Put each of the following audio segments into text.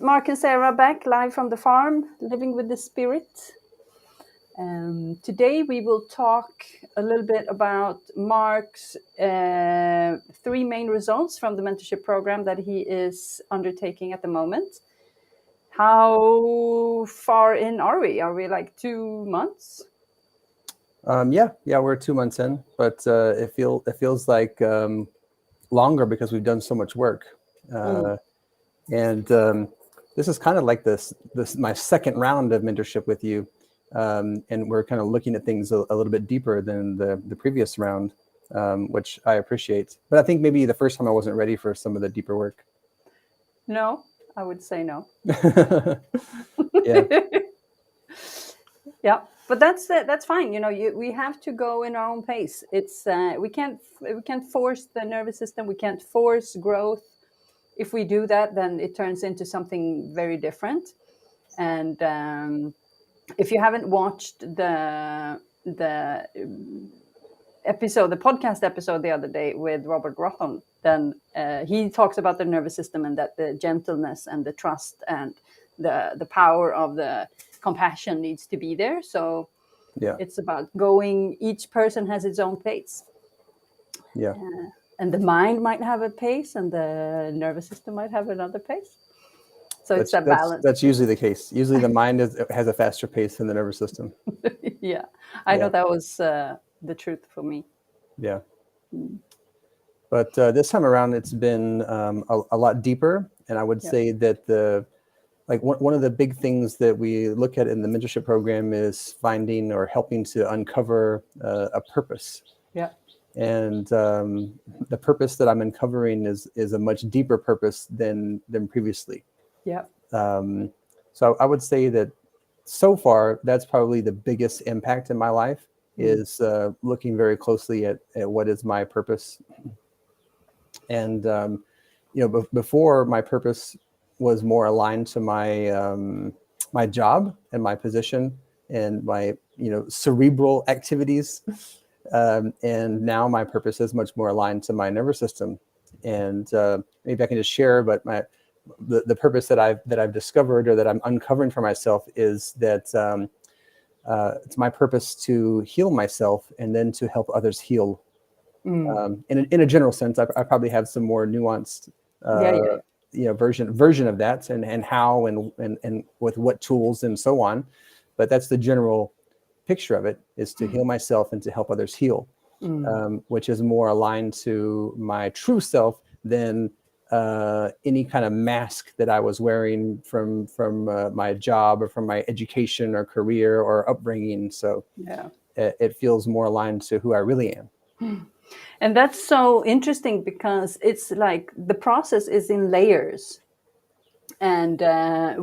Mark and Sarah back live from the farm, living with the spirit. Today we will talk a little bit about Mark's three main results from the mentorship program that he is undertaking at the moment. How far in are we? Are we like 2 months? Yeah, we're 2 months in, but it feels like longer because we've done so much work. And this is kind of like this my second round of mentorship with you, and we're kind of looking at things a little bit deeper than the previous round, which I appreciate. But I think maybe the first time I wasn't ready for some of the deeper work. No, I would say no. Yeah. Yeah, but that's fine. You know, we have to go in our own pace. It's we can't force the nervous system. We can't force growth. If we do that, then it turns into something very different. And if you haven't watched the episode, the podcast episode the other day with Robert Rothon, then he talks about the nervous system and that the gentleness and the trust and the power of the compassion needs to be there. So Yeah. it's about going. Each person has its own pace. Yeah. And the mind might have a pace, and the nervous system might have another pace. So it's a balance. That's usually the case. Usually the mind has a faster pace than the nervous system. Yeah, I know that was the truth for me. Yeah. But this time around, it's been a lot deeper. And I would say that one of the big things that we look at in the mentorship program is finding or helping to uncover a purpose. Yeah. And the purpose that I'm uncovering is a much deeper purpose than previously. Yeah. So I would say that so far, that's probably the biggest impact in my life is looking very closely at what is my purpose. And, before, my purpose was more aligned to my job and my position and my, cerebral activities. And now my purpose is much more aligned to my nervous system. And maybe I can just share, but the purpose that I've discovered or that I'm uncovering for myself is that it's my purpose to heal myself and then to help others heal. In a general sense, I probably have some more nuanced version of that and how and with what tools and so on. But that's the general picture of it, is to heal myself and to help others heal, which is more aligned to my true self than any kind of mask that I was wearing from my job or from my education or career or upbringing. So it feels more aligned to who I really am. And that's so interesting because it's like the process is in layers. And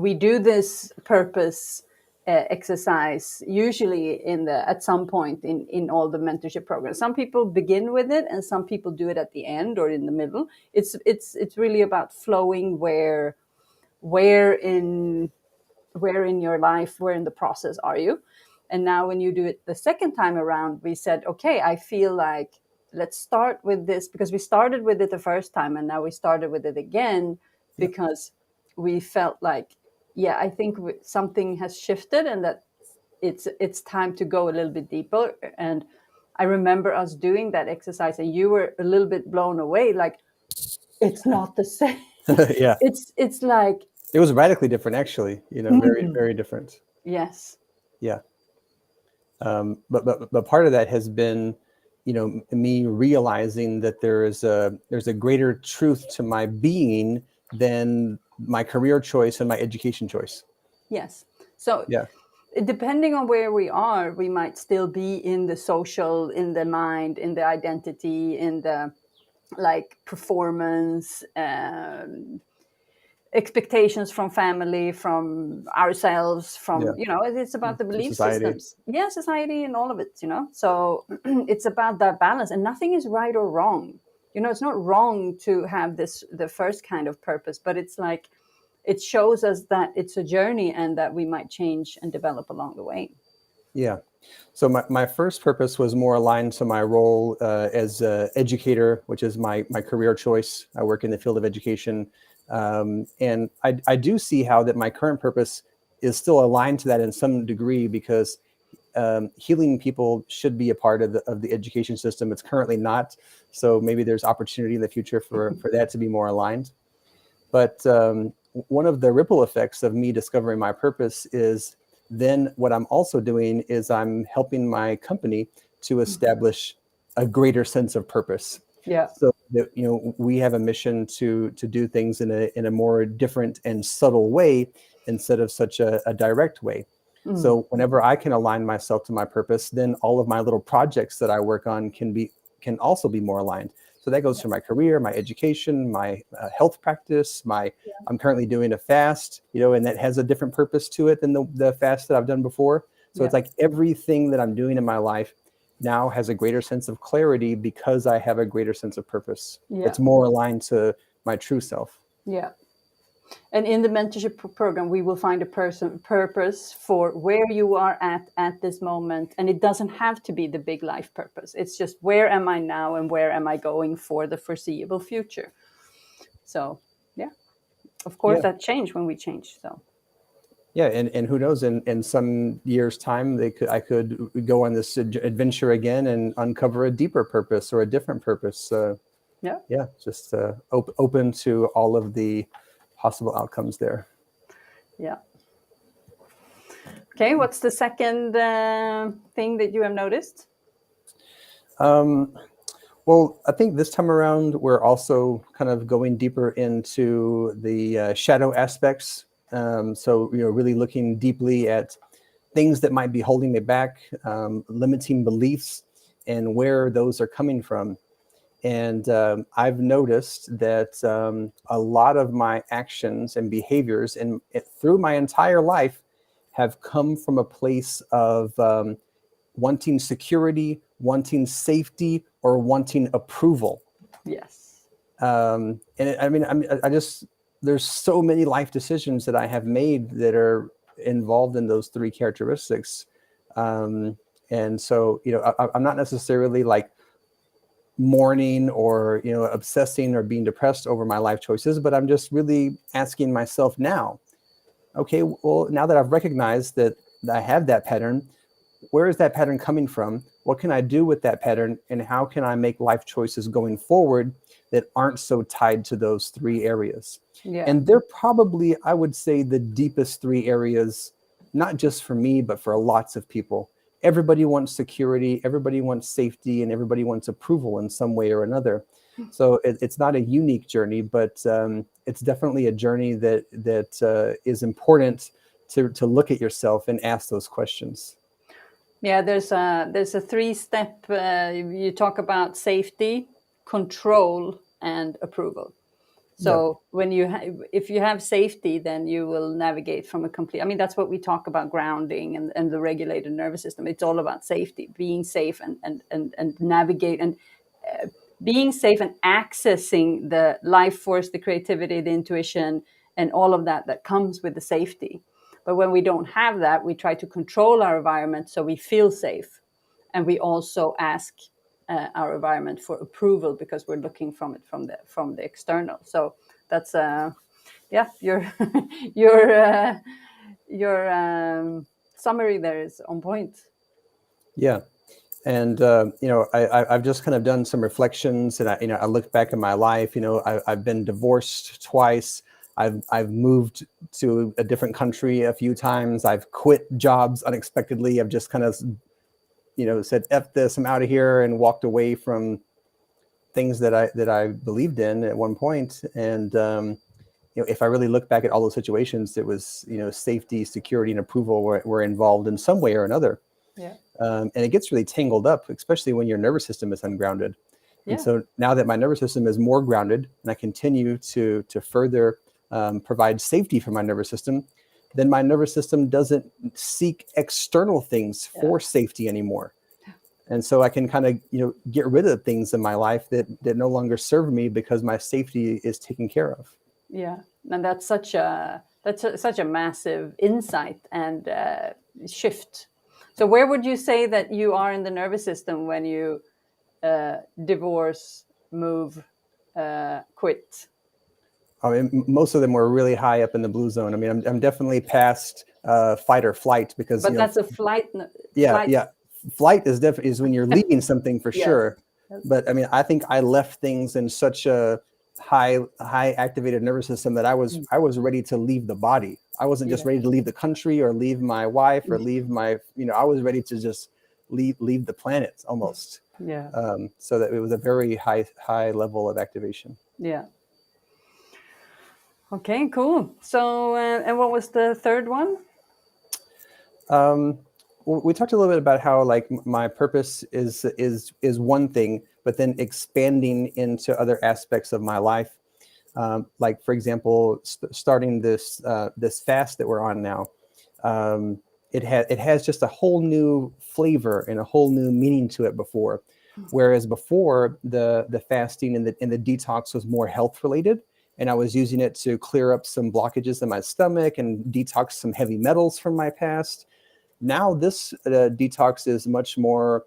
we do this purpose exercise usually at some point in all the mentorship programs. Some people begin with it and some people do it at the end or in the middle. It's really about flowing where in your life, where in the process are you. And now when you do it the second time around, we said, okay, I feel like let's start with this, because we started with it the first time and now we started with it again because we felt like, I think something has shifted and that it's time to go a little bit deeper. And I remember us doing that exercise and you were a little bit blown away, like, it's not the same. Yeah. It's like, it was radically different, actually, very, very different. Yes. Yeah. But part of that has been, me realizing that there's a greater truth to my being than my career choice and my education choice. Yes. So depending on where we are, we might still be in the social, in the mind, in the identity, in the performance, expectations from family, from ourselves, from it's about the belief systems. Yeah, society and all of it, So it's about that balance, and nothing is right or wrong. It's not wrong to have the first kind of purpose, but it's like it shows us that it's a journey and that we might change and develop along the way. Yeah. So my first purpose was more aligned to my role as an educator, which is my career choice. I work in the field of education. And I do see how that my current purpose is still aligned to that in some degree, because healing people should be a part of the education system. It's currently not. So maybe there's opportunity in the future for that to be more aligned. But one of the ripple effects of me discovering my purpose is then what I'm also doing is I'm helping my company to establish a greater sense of purpose. Yeah. So that, we have a mission to do things in a more different and subtle way instead of such a direct way. So whenever I can align myself to my purpose, then all of my little projects that I work on can also be more aligned. So that goes for my career, my education, my health practice. I'm currently doing a fast, and that has a different purpose to it than the fast that I've done before. So it's like everything that I'm doing in my life now has a greater sense of clarity because I have a greater sense of purpose. It's more aligned to my true self. Yeah. And in the mentorship program, we will find a purpose for where you are at this moment. And it doesn't have to be the big life purpose. It's just, where am I now and where am I going for the foreseeable future? So, yeah, of course, that changed when we changed. So, yeah, and who knows, in some years' time, I could go on this adventure again and uncover a deeper purpose or a different purpose. Just open to all of the possible outcomes there. Yeah. Okay, what's the second thing that you have noticed? Well, I think this time around, we're also kind of going deeper into the shadow aspects. So, really looking deeply at things that might be holding me back, limiting beliefs, and where those are coming from. And I've noticed that a lot of my actions and behaviors through my entire life have come from a place of wanting security, wanting safety, or wanting approval. Yes. I just, there's so many life decisions that I have made that are involved in those three characteristics. And so, I'm not necessarily like mourning or, obsessing or being depressed over my life choices, but I'm just really asking myself now, okay, well, now that I've recognized that I have that pattern, where is that pattern coming from? What can I do with that pattern? And how can I make life choices going forward that aren't so tied to those three areas? Yeah. And they're probably, I would say, the deepest three areas, not just for me, but for lots of people. Everybody wants security, everybody wants safety, and everybody wants approval in some way or another. So it's not a unique journey, but it's definitely a journey that is important to look at yourself and ask those questions. Yeah, there's a three-step. You talk about safety, control, and approval. So when if you have safety, then you will navigate from a complete. I mean, that's what we talk about, grounding and the regulated nervous system. It's all about safety, being safe and navigate and being safe and accessing the life force, the creativity, the intuition, and all of that comes with the safety. But when we don't have that, we try to control our environment so we feel safe. And we also ask our environment for approval because we're looking from the external. So that's your summary there is on point. Yeah. And, I've just kind of done some reflections, and I look back at my life. I've been divorced twice. I've moved to a different country a few times. I've quit jobs unexpectedly. I've just kind of, said, F this, I'm out of here, and walked away from things that I believed in at one point. And, if I really look back at all those situations, it was, safety, security, and approval were involved in some way or another. Yeah. And it gets really tangled up, especially when your nervous system is ungrounded. And so now that my nervous system is more grounded, and I continue to further provide safety for my nervous system, then my nervous system doesn't seek external things for safety anymore. And so I can kind of, get rid of things in my life that no longer serve me because my safety is taken care of. Yeah, and that's such a massive insight and shift. So where would you say that you are in the nervous system when you divorce, move, quit? I mean, most of them were really high up in the blue zone. I mean, I'm definitely past fight or flight because, But that's a flight. yeah, Flight. yeah. Flight is definitely is when you're leaving something for Yes. sure. But I mean, I think I left things in such a high activated nervous system that I was ready to leave the body. I wasn't just ready to leave the country or leave my wife or leave my, I was ready to just leave the planet almost. Yeah. So that it was a very high level of activation. Yeah. Okay, cool. So, and what was the third one? We talked a little bit about how like my purpose is one thing, but then expanding into other aspects of my life. Like for example, starting this fast that we're on now. It has just a whole new flavor and a whole new meaning to it before. Whereas before the fasting and the detox was more health related, and I was using it to clear up some blockages in my stomach and detox some heavy metals from my past. Now this detox is much more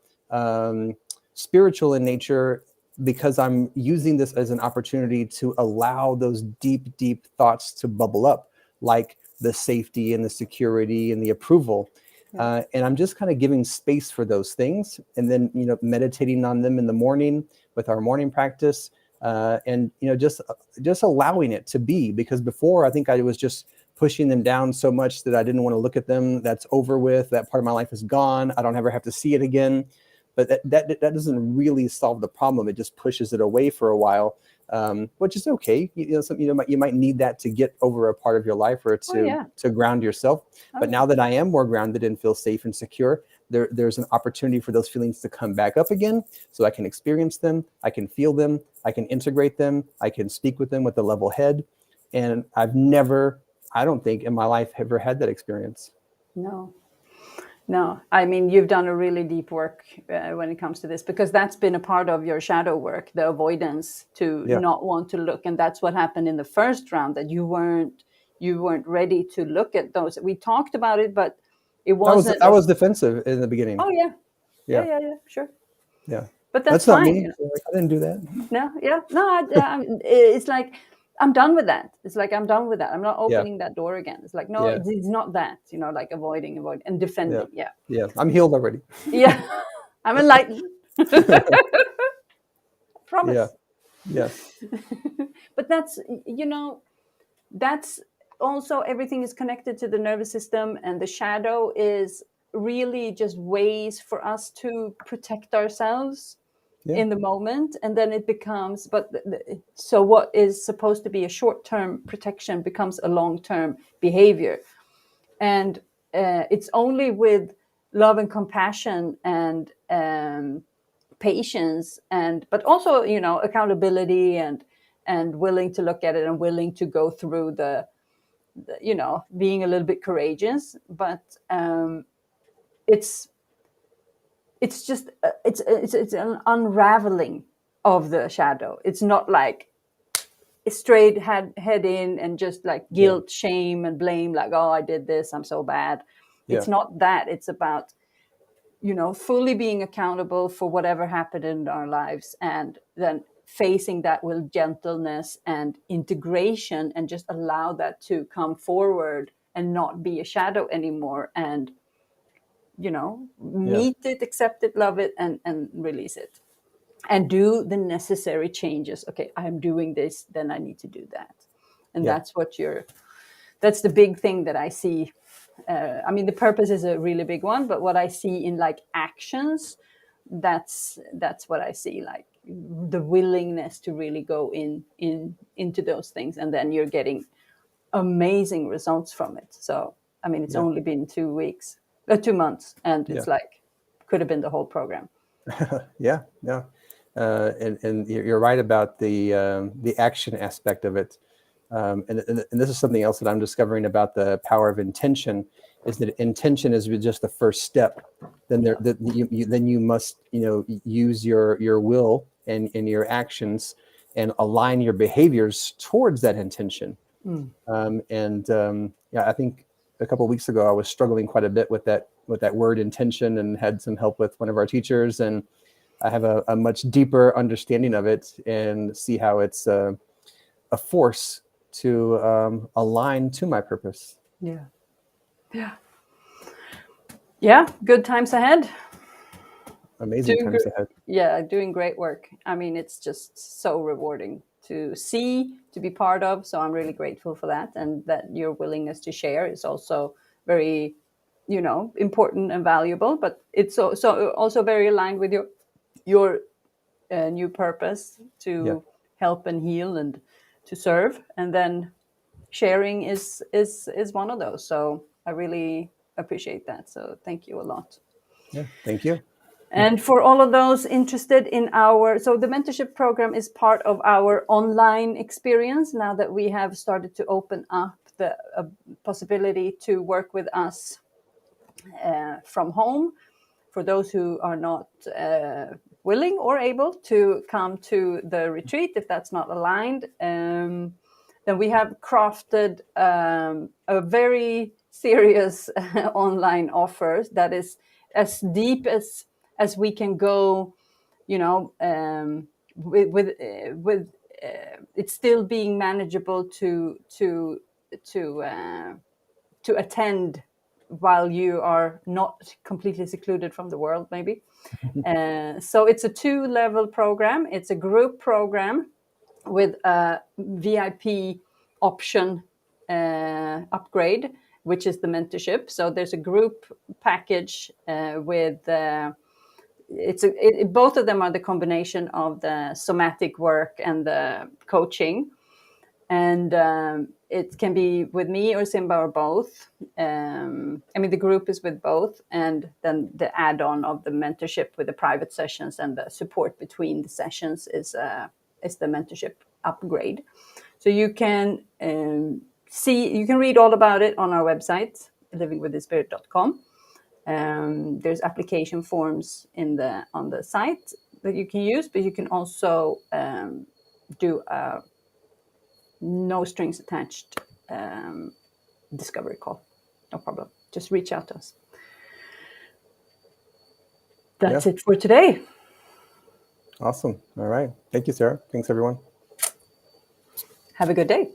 spiritual in nature because I'm using this as an opportunity to allow those deep thoughts to bubble up, like the safety and the security and the approval. And I'm just kind of giving space for those things, and then meditating on them in the morning with our morning practice, and just allowing it to be. Because before, I think I was just pushing them down so much that I didn't want to look at them. That's over with. That part of my life is gone. I don't ever have to see it again. But that doesn't really solve the problem. It just pushes it away for a while, which is okay. You might need that to get over a part of your life or to ground yourself. But now that I am more grounded and feel safe and secure, there's an opportunity for those feelings to come back up again, so I can experience them, I can feel them, I can integrate them, I can speak with them with a level head. And I've never, I don't think in my life, ever had that experience. No, I mean, you've done a really deep work when it comes to this, because that's been a part of your shadow work, the avoidance to not want to look. And that's what happened in the first round, that you weren't ready to look at those. We talked about it, but it wasn't. I was defensive in the beginning. Oh, yeah, sure. Yeah. But that's not fine. me. I didn't do that. No, it's like, I'm done with that. It's like, I'm done with that. I'm not opening that door again. It's like, no, it's not that, like avoiding and defending. Yeah. I'm healed already. Yeah. I'm enlightened. Promise. Yeah. But that's also, everything is connected to the nervous system, and the shadow is really just ways for us to protect ourselves in the moment. And then it becomes, so what is supposed to be a short-term protection becomes a long-term behavior. And it's only with love and compassion and patience, but also accountability and willing to look at it and willing to go through the being a little bit courageous. But it's just it's an unraveling of the shadow. It's not like straight head in and just like guilt, shame, and blame, like, oh, I did this, I'm so bad. It's not that. It's about fully being accountable for whatever happened in our lives, and then facing that with gentleness and integration, and just allow that to come forward and not be a shadow anymore, and meet it, accept it, love it, and release it, and do the necessary changes. Okay, I'm doing this, then I need to do that. And that's the big thing that I see. I mean, the purpose is a really big one, but what I see in like actions, that's what I see, like the willingness to really go into those things, and then you're getting amazing results from it. So I mean, it's only been 2 months, and it's like could have been the whole program. And you're right about the action aspect of it. And this is something else that I'm discovering about the power of intention, is that intention is just the first step. Then you must use your will and your actions and align your behaviors towards that intention. I think a couple of weeks ago I was struggling quite a bit with that word intention, and had some help with one of our teachers, and I have a much deeper understanding of it, and see how it's a force to align to my purpose. Yeah. Yeah. Yeah. Good times ahead. Amazing times ahead. Yeah, doing great work. I mean, it's just so rewarding to see, to be part of. So I'm really grateful for that, and that your willingness to share is also very, important and valuable. But it's so also very aligned with your new purpose Yeah. to help and heal and to serve, and then sharing is one of those. So I really appreciate that. So thank you a lot. Yeah. Thank you. And for all of those interested in so the mentorship program is part of our online experience now that we have started to open up the possibility to work with us from home. For those who are not willing or able to come to the retreat, if that's not aligned, then we have crafted a very serious online offer that is as deep as we can go, with it's still being manageable to attend while you are not completely secluded from the world, maybe. So it's a 2-level program. It's a group program with a VIP option upgrade, which is the mentorship. So there's a group package with both of them are the combination of the somatic work and the coaching, and it can be with me or Simba or both. I mean, the group is with both, and then the add-on of the mentorship with the private sessions and the support between the sessions is the mentorship upgrade. So you can read all about it on our website, livingwiththespirit.com. There's application forms on the site that you can use, but you can also do a no strings attached discovery call. No problem. Just reach out to us. That's it for today. Awesome. All right. Thank you, Sarah. Thanks, everyone. Have a good day.